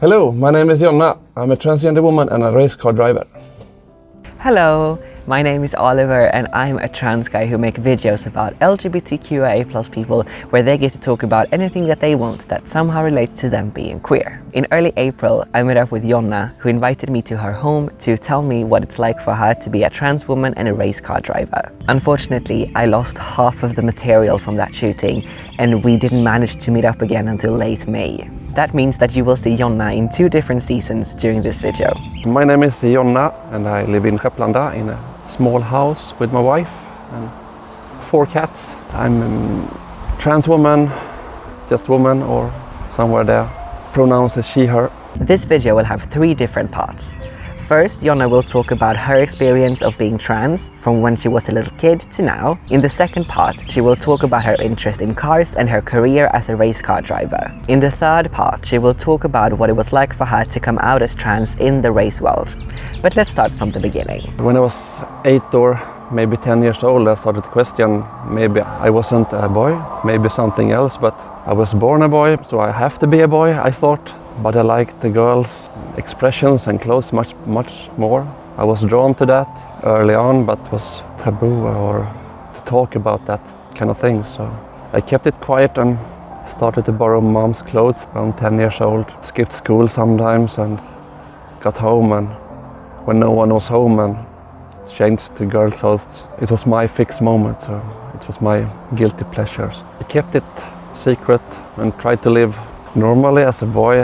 Hello, my name is Jonna. I'm a transgender woman and a race car driver. Hello, my name is Oliver and I'm a trans guy who make videos about LGBTQIA+ people where they get to talk about anything that they want that somehow relates to them being queer. In early April, I met up with Jonna, who invited me to her home to tell me what it's like for her to be a trans woman and a race car driver. Unfortunately, I lost half of the material from that shooting and we didn't manage to meet up again until late May. That means that you will see Jonna in 2 different seasons during this video. My name is Jonna and I live in Skepplanda in a small house with my wife and 4 cats. I'm a trans woman, just woman or somewhere there. Pronouns is she, her. This video will have 3 different parts. First, Jonna will talk about her experience of being trans from when she was a little kid to now. In the second part, she will talk about her interest in cars and her career as a race car driver. In the third part, she will talk about what it was like for her to come out as trans in the race world. But let's start from the beginning. When I was 8 or maybe 10 years old, I started to question maybe I wasn't a boy, maybe something else, but I was born a boy, so I have to be a boy, I thought. But I liked the girls' expressions and clothes much more. I was drawn to that early on, but it was taboo or to talk about that kind of thing. So I kept it quiet and started to borrow mom's clothes around 10 years old. Skipped school sometimes and got home, and when no one was home and changed to girl clothes. It was my fixed moment, so it was my guilty pleasures. I kept it secret and tried to live normally as a boy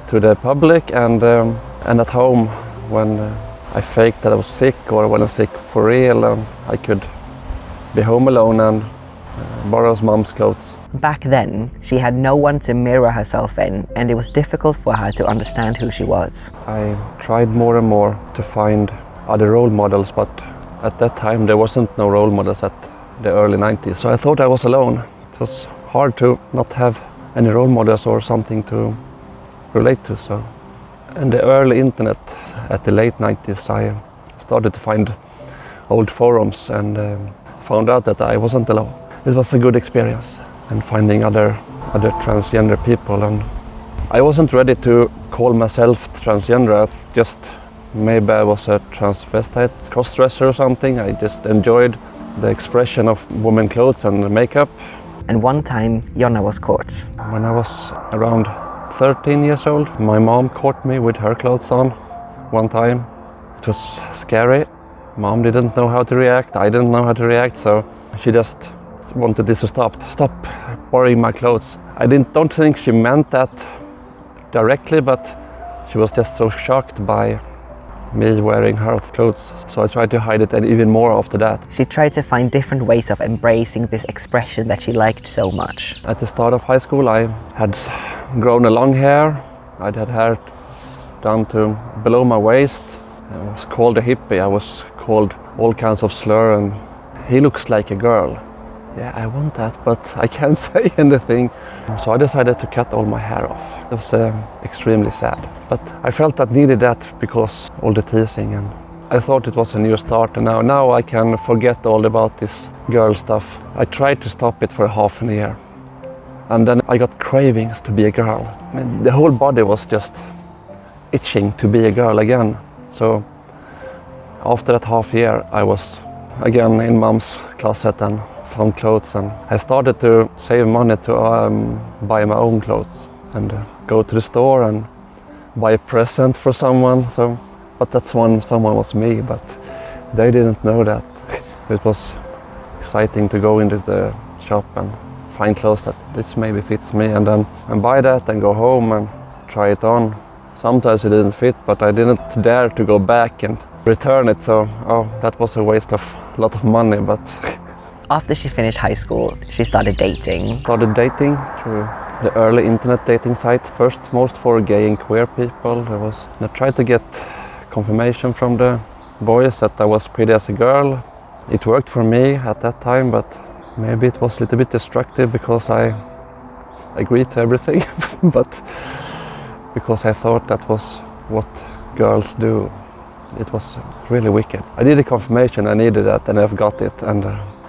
to the public and at home when I faked that I was sick or when I was sick for real, and I could be home alone and borrow mom's clothes. Back then, she had no one to mirror herself in, and it was difficult for her to understand who she was. I tried more and more to find other role models, but at that time there wasn't no role models at the early 90s. So I thought I was alone. It was hard to not have any role models or something to relate to. So, in the early internet at the late 90s, I started to find old forums and found out that I wasn't alone. It was a good experience, and finding other transgender people. And I wasn't ready to call myself transgender. Just maybe I was a transvestite, cross-dresser or something. I just enjoyed the expression of women clothes and makeup. And one time, Jonna was caught. When I was around 13 years old, my mom caught me with her clothes on one time. It was scary. Mom didn't know how to react. I didn't know how to react, so she just wanted this to stop. Stop borrowing my clothes. I don't think she meant that directly, but she was just so shocked by me wearing her clothes, so I tried to hide it, and even more after that. She tried to find different ways of embracing this expression that she liked so much. At the start of high school, I had grown a long hair. I'd had hair down to below my waist. I was called a hippie. I was called all kinds of slur, and he looks like a girl. Yeah, I want that, but I can't say anything. So I decided to cut all my hair off. It was extremely sad. But I felt I needed that because all the teasing, and I thought it was a new start, and now I can forget all about this girl stuff. I tried to stop it for half a year, and then I got cravings to be a girl. I mean, the whole body was just itching to be a girl again. So after that half year, I was again in mom's closet and found clothes, and I started to save money to buy my own clothes and go to the store and buy a present for someone. So, but that's when someone was me, but they didn't know that. It was exciting to go into the shop and find clothes that this maybe fits me, and then buy that and go home and try it on. Sometimes it didn't fit, but I didn't dare to go back and return it. So, that was a waste of a lot of money, but. After she finished high school, she started dating. Started dating through the early internet dating sites. First, most for gay and queer people. I tried to get confirmation from the boys that I was pretty as a girl. It worked for me at that time, but maybe it was a little bit destructive because I agreed to everything, but because I thought that was what girls do. It was really wicked. I needed confirmation, I needed that, and I've got it.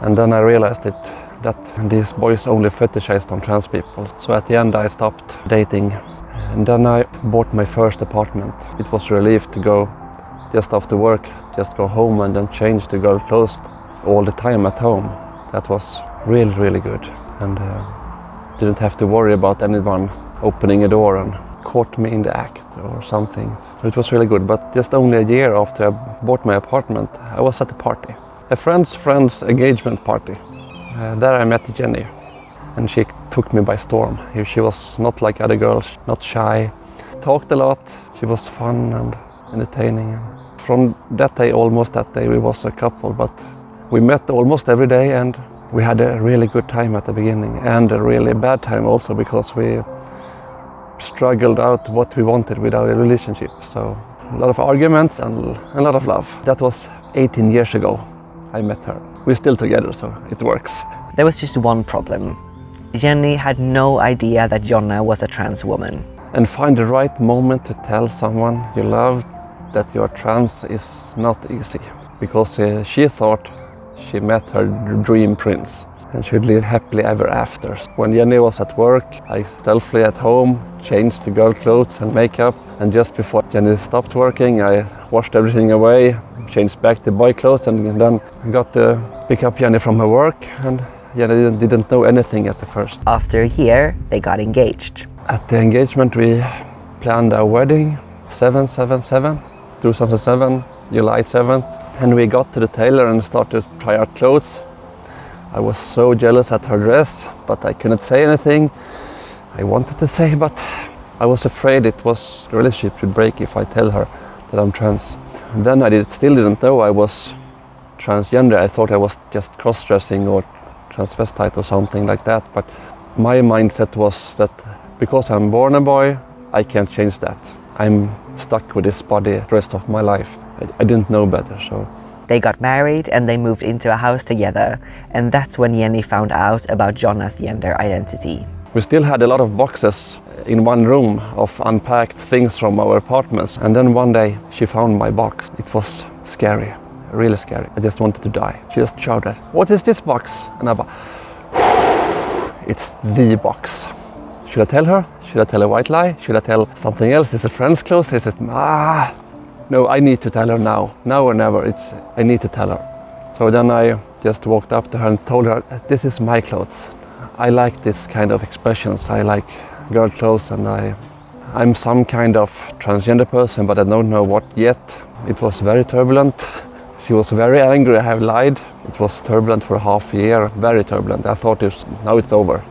And then I realized that these boys only fetishized on trans people. So at the end I stopped dating And then I bought my first apartment. It was a relief to go just after work, just go home and then change to girl clothes all the time at home. That was really, really good. And didn't have to worry about anyone opening a door and caught me in the act or something. So it was really good. But just only a year after I bought my apartment, I was at a party. A friend's engagement party. There I met Jenny. And she took me by storm. She was not like other girls, not shy, talked a lot. She was fun and entertaining. From that day, almost that day, we was a couple, but we met almost every day and we had a really good time at the beginning and a really bad time also because we struggled out what we wanted with our relationship. So a lot of arguments and a lot of love. That was 18 years ago I met her. We're still together, so it works. There was just one problem. Jenny had no idea that Jonna was a trans woman. And find the right moment to tell someone you love that you're trans is not easy. Because she thought she met her dream prince and should live happily ever after. When Jenny was at work, I stealthily at home changed to girl clothes and makeup. And just before Jenny stopped working, I washed everything away, changed back to boy clothes and then got to pick up Jenny from her work. And Jenny didn't know anything at the first. After a year, they got engaged. At the engagement, we planned our wedding, 7/7/7, 2007, July 7th. And we got to the tailor and started to try out clothes. I was so jealous at her dress, but I couldn't say anything. I wanted to say, but I was afraid the relationship would break if I tell her that I'm trans. And then I still didn't know I was transgender. I thought I was just cross-dressing or transvestite or something like that. But my mindset was that because I'm born a boy, I can't change that. I'm stuck with this body the rest of my life. I didn't know better, so. They got married and they moved into a house together. And that's when Jenny found out about Jonna's gender identity. We still had a lot of boxes in one room of unpacked things from our apartments. And then one day she found my box. It was scary, really scary. I just wanted to die. She just shouted, "What is this box?" And I thought, it's the box. Should I tell her? Should I tell a white lie? Should I tell something else? Is it friend's clothes? Is it, No, I need to tell her now. Now or never, I need to tell her. So then I just walked up to her and told her, this is my clothes. I like this kind of expressions. I like girl clothes and I'm some kind of transgender person, but I don't know what yet. It was very turbulent. She was very angry I have lied. It was turbulent for half a year, very turbulent. I thought now it's over.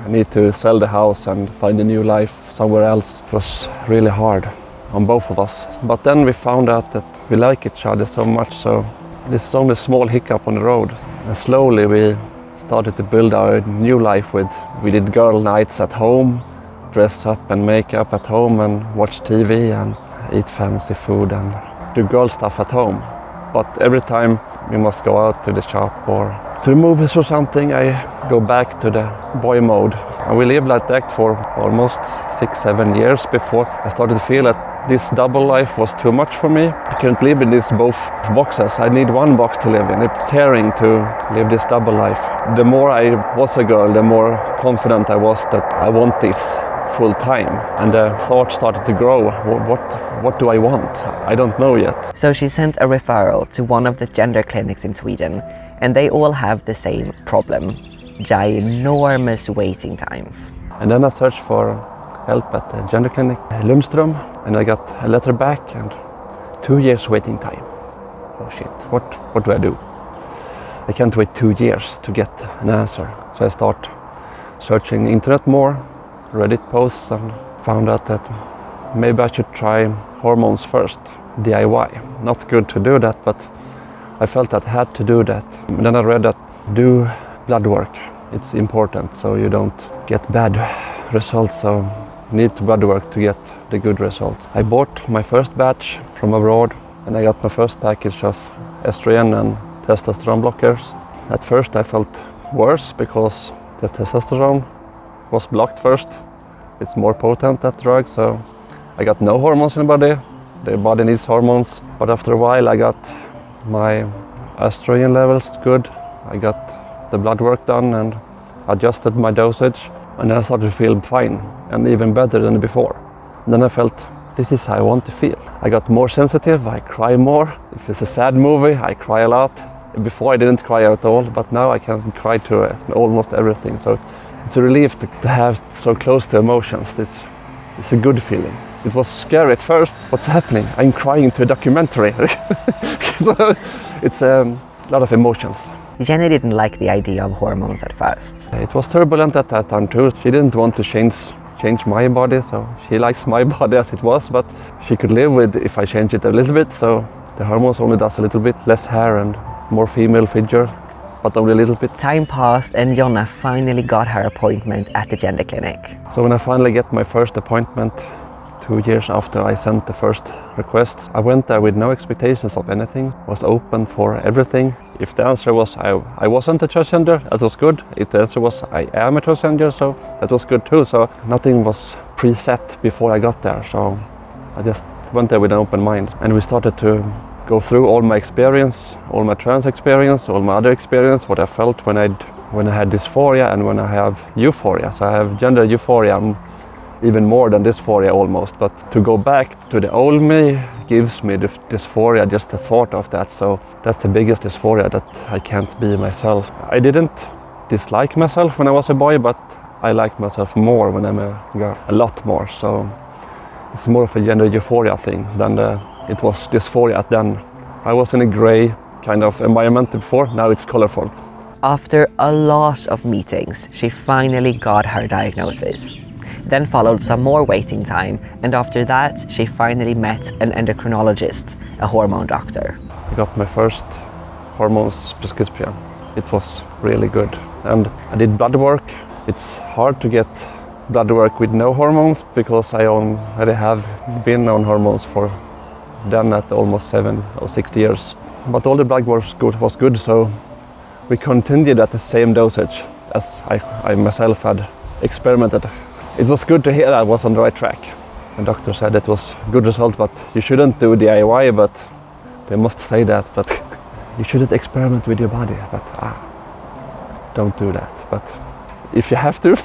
I need to sell the house and find a new life somewhere else. It was really hard on both of us. But then we found out that we like each other so much, so this is only a small hiccup on the road. And slowly we started to build our new life we did girl nights at home, dress up and make up at home and watch TV and eat fancy food and do girl stuff at home. But every time we must go out to the shop or to the movies or something, I go back to the boy mode. And we lived like that for almost 6-7 years before I started to feel that this double life was too much for me. I couldn't live in these both boxes. I need one box to live in. It's tearing to live this double life. The more I was a girl, the more confident I was that I want this full time. And the thought started to grow. What do I want? I don't know yet. So she sent a referral to one of the gender clinics in Sweden, and they all have the same problem: ginormous waiting times. And then I searched for help at the gender clinic Lundström, and I got a letter back and 2 years waiting time. Oh shit, what do I do? I can't wait 2 years to get an answer. So I start searching the internet more, Reddit posts, and found out that maybe I should try hormones first, DIY. Not good to do that, but I felt that I had to do that. And then I read that do blood work. It's important so you don't get bad results. So need blood work to get the good results. I bought my first batch from abroad and I got my first package of estrogen and testosterone blockers. At first I felt worse because the testosterone was blocked first. It's more potent, that drug, so I got no hormones in the body. The body needs hormones, but after a while I got my estrogen levels good. I got the blood work done and adjusted my dosage. And then I started to feel fine and even better than before. And then I felt, this is how I want to feel. I got more sensitive, I cry more. If it's a sad movie, I cry a lot. Before I didn't cry at all, but now I can cry to almost everything. So it's a relief to have so close to emotions. It's a good feeling. It was scary at first. What's happening? I'm crying to a documentary. So it's a lot of emotions. Jenny didn't like the idea of hormones at first. It was turbulent at that time too. She didn't want to change my body, so she likes my body as it was, but she could live with if I change it a little bit. So the hormones only does a little bit, less hair and more female figure, but only a little bit. Time passed and Jonna finally got her appointment at the gender clinic. So when I finally get my first appointment, 2 years after I sent the first request, I went there with no expectations of anything, was open for everything. If the answer was I wasn't a transgender, that was good. If the answer was I am a transgender, so that was good too. So nothing was preset before I got there. So I just went there with an open mind. And we started to go through all my experience, all my trans experience, all my other experience, what I felt when I had dysphoria and when I have euphoria. So I have gender euphoria, even more than dysphoria almost. But to go back to the old me gives me the dysphoria, just the thought of that. So that's the biggest dysphoria, that I can't be myself. I didn't dislike myself when I was a boy, but I like myself more when I'm a girl, a lot more. So it's more of a gender euphoria thing than it was dysphoria then. I was in a gray kind of environment before, now it's colorful. After a lot of meetings, she finally got her diagnosis. Then followed some more waiting time, and after that she finally met an endocrinologist, a hormone doctor. I got my first hormones prescription. It was really good. And I did blood work. It's hard to get blood work with no hormones because I already have been on hormones for then at almost 7 or 6 years. But all the blood work was good, so we continued at the same dosage as I myself had experimented. It was good to hear I was on the right track. The doctor said it was good result, but you shouldn't do DIY, but they must say that, but you shouldn't experiment with your body, but don't do that. But if you have to,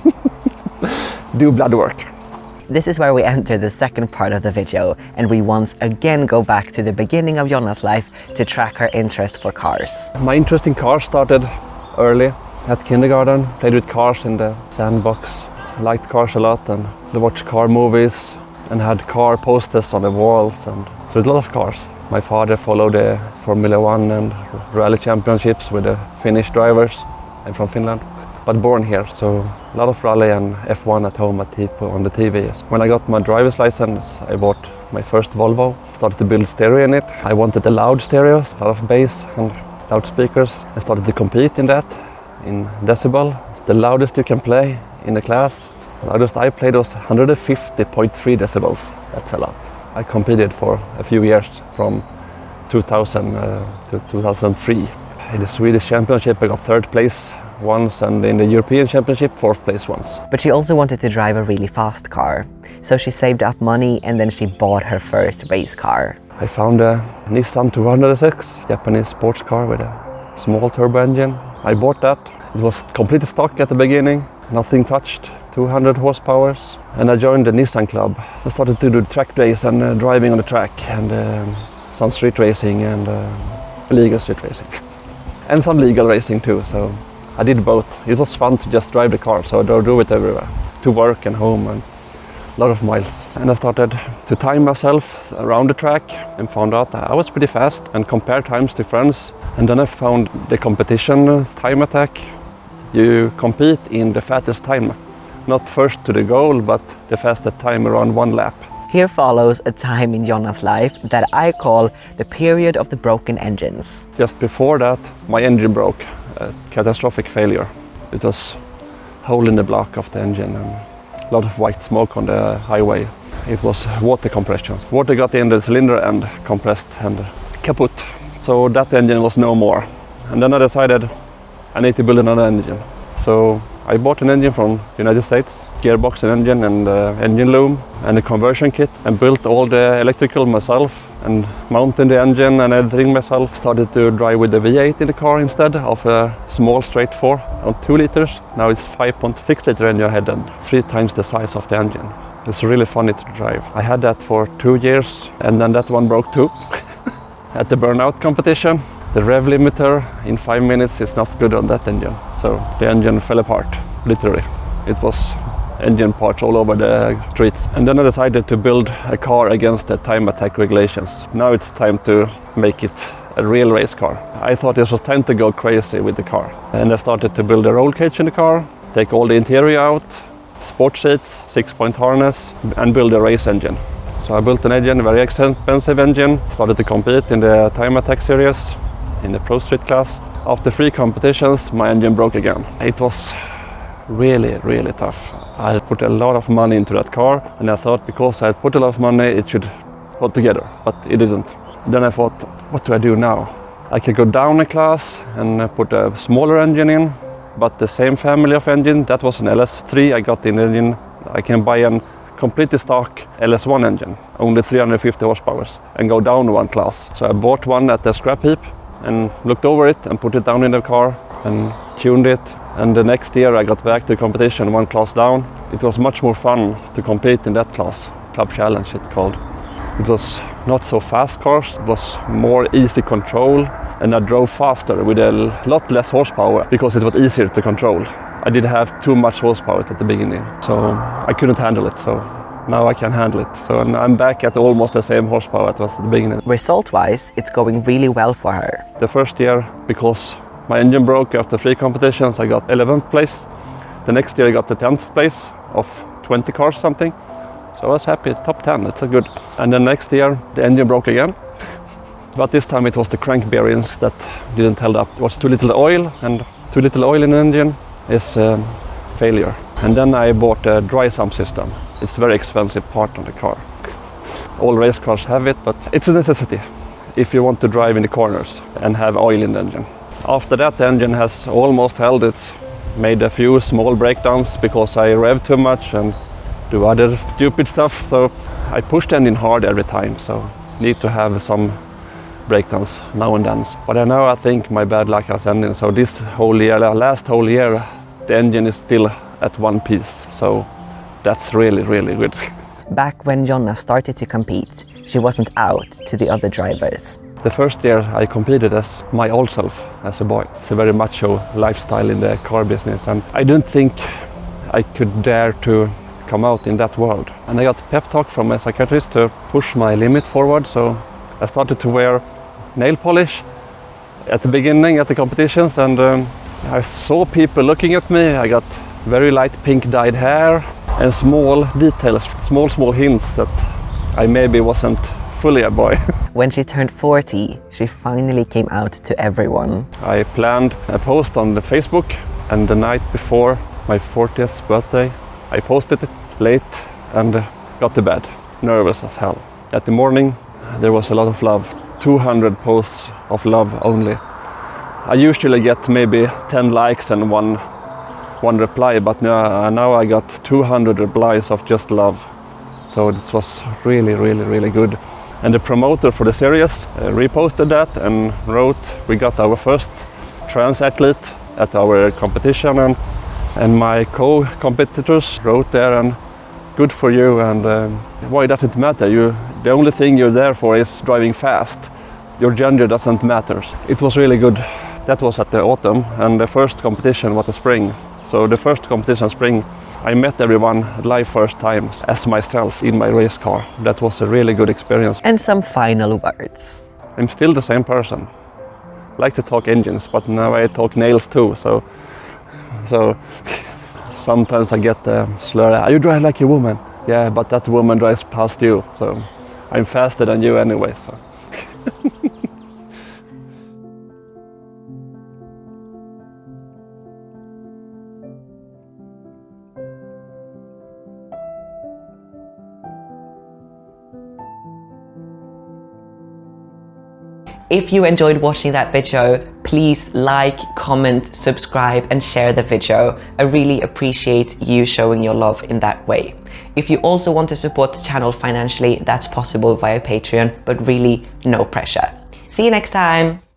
do blood work. This is where we enter the second part of the video, and we once again go back to the beginning of Jonna's life to track her interest for cars. My interest in cars started early at kindergarten. Played with cars in the sandbox. Liked cars a lot and watched car movies and had car posters on the walls, and so a lot of cars. My father followed the Formula 1 and rally championships with the Finnish drivers. I'm from Finland, but born here, so a lot of rally and F1 at home on the TV. When I got my driver's license, I bought my first Volvo, started to build stereo in it. I wanted a loud stereo, a lot of bass and loudspeakers. I started to compete in that, in decibel, the loudest you can play in the class. The loudest I played was 150.3 decibels. That's a lot. I competed for a few years from 2000 to 2003. In the Swedish Championship I got 3rd place once, and in the European Championship 4th place once. But she also wanted to drive a really fast car, so she saved up money and then she bought her first race car. I found a Nissan 206, Japanese sports car with a small turbo engine. I bought that. It was completely stock at the beginning, nothing touched, 200 horsepower. And I joined the Nissan club. I started to do track race and driving on the track, and some street racing and illegal street racing. And some legal racing too, so I did both. It was fun to just drive the car, so I drove it everywhere, to work and home, and a lot of miles. And I started to time myself around the track and found out that I was pretty fast and compared times to friends. And then I found the competition time attack. You compete in the fastest time, not first to the goal, but the fastest time around 1 lap. Here follows a time in Jonna's life that I call the period of the broken engines. Just before that, my engine broke, a catastrophic failure. It was a hole in the block of the engine and a lot of white smoke on the highway. It was water compression. Water got in the cylinder and compressed and kaput. So that engine was no more. And then I decided I need to build another engine. So I bought an engine from the United States, gearbox and engine and engine loom and a conversion kit, and built all the electrical myself and mounted the engine and everything myself. Started to drive with the V8 in the car instead of a small straight 4 on 2 liters. Now it's 5.6 liter engine head and 3 times the size of the engine. It's really funny to drive. I had that for 2 years and then that one broke too at the burnout competition. The rev limiter in 5 minutes is not good on that engine. So the engine fell apart, literally. It was engine parts all over the streets. And then I decided to build a car against the time attack regulations. Now it's time to make it a real race car. I thought it was time to go crazy with the car. And I started to build a roll cage in the car, take all the interior out, sport seats, 6-point harness, and build a race engine. So I built an engine, a very expensive engine, started to compete in the time attack series, in the Pro Street class. After 3 competitions, my engine broke again. It was really, really tough. I put a lot of money into that car, and I thought because I had put a lot of money, it should hold together, but it didn't. Then I thought, what do I do now? I could go down a class and put a smaller engine in, but the same family of engine, that was an LS3 I got in the engine. I can buy a completely stock LS1 engine, only 350 horsepower, and go down 1 class. So I bought one at the scrap heap and looked over it and put it down in the car and tuned it. And the next year I got back to competition 1 class down. It was much more fun to compete in that class, Club Challenge it's called. It was not so fast cars, it was more easy control, and I drove faster with a lot less horsepower because it was easier to control. I did have too much horsepower at the beginning, so I couldn't handle it. So now I can handle it. So I'm back at almost the same horsepower it was at the beginning. Result-wise, it's going really well for her. The first year, because my engine broke after 3 competitions, I got 11th place. The next year I got the 10th place of 20 cars something. So I was happy, top 10, it's a good. And then next year the engine broke again. But this time it was the crank bearings that didn't hold up. It was too little oil, and too little oil in the engine is failure. And then I bought a dry sump system. It's a very expensive part on the car. All race cars have it, but it's a necessity if you want to drive in the corners and have oil in the engine. After that, the engine has almost held it. Made a few small breakdowns because I rev too much and do other stupid stuff. So I push the engine hard every time, so need to have some breakdowns now and then. But now I think my bad luck has ended. So this whole year, last whole year, the engine is still at 1 piece. So that's really, really good. Back when Jonna started to compete, she wasn't out to the other drivers. The first year I competed as my old self, as a boy. It's a very macho lifestyle in the car business, and I didn't think I could dare to come out in that world. And I got a pep talk from my psychiatrist to push my limit forward, so I started to wear nail polish at the beginning at the competitions, and I saw people looking at me. I got very light pink dyed hair and small details, small hints that I maybe wasn't fully a boy. When she turned 40, she finally came out to everyone. I planned a post on the Facebook, and the night before my 40th birthday, I posted it late and got to bed, nervous as hell. At the morning, there was a lot of love, 200 posts of love only. I usually get maybe 10 likes and one reply, but now I got 200 replies of just love. So it was really, really, really good. And the promoter for the series reposted that and wrote, we got our first trans athlete at our competition, and my co-competitors wrote there, and good for you, and why does it matter? The only thing you're there for is driving fast. Your gender doesn't matter. It was really good. That was at the autumn, and the first competition was the spring. So the first competition spring, I met everyone live first time as myself in my race car. That was a really good experience. And some final words. I'm still the same person. I like to talk engines, but now I talk nails too. So sometimes I get the slur, you drive like a woman. Yeah, but that woman drives past you. So I'm faster than you anyway. So. If you enjoyed watching that video, please like, comment, subscribe and share the video. I really appreciate you showing your love in that way. If you also want to support the channel financially, that's possible via Patreon, but really no pressure. See you next time!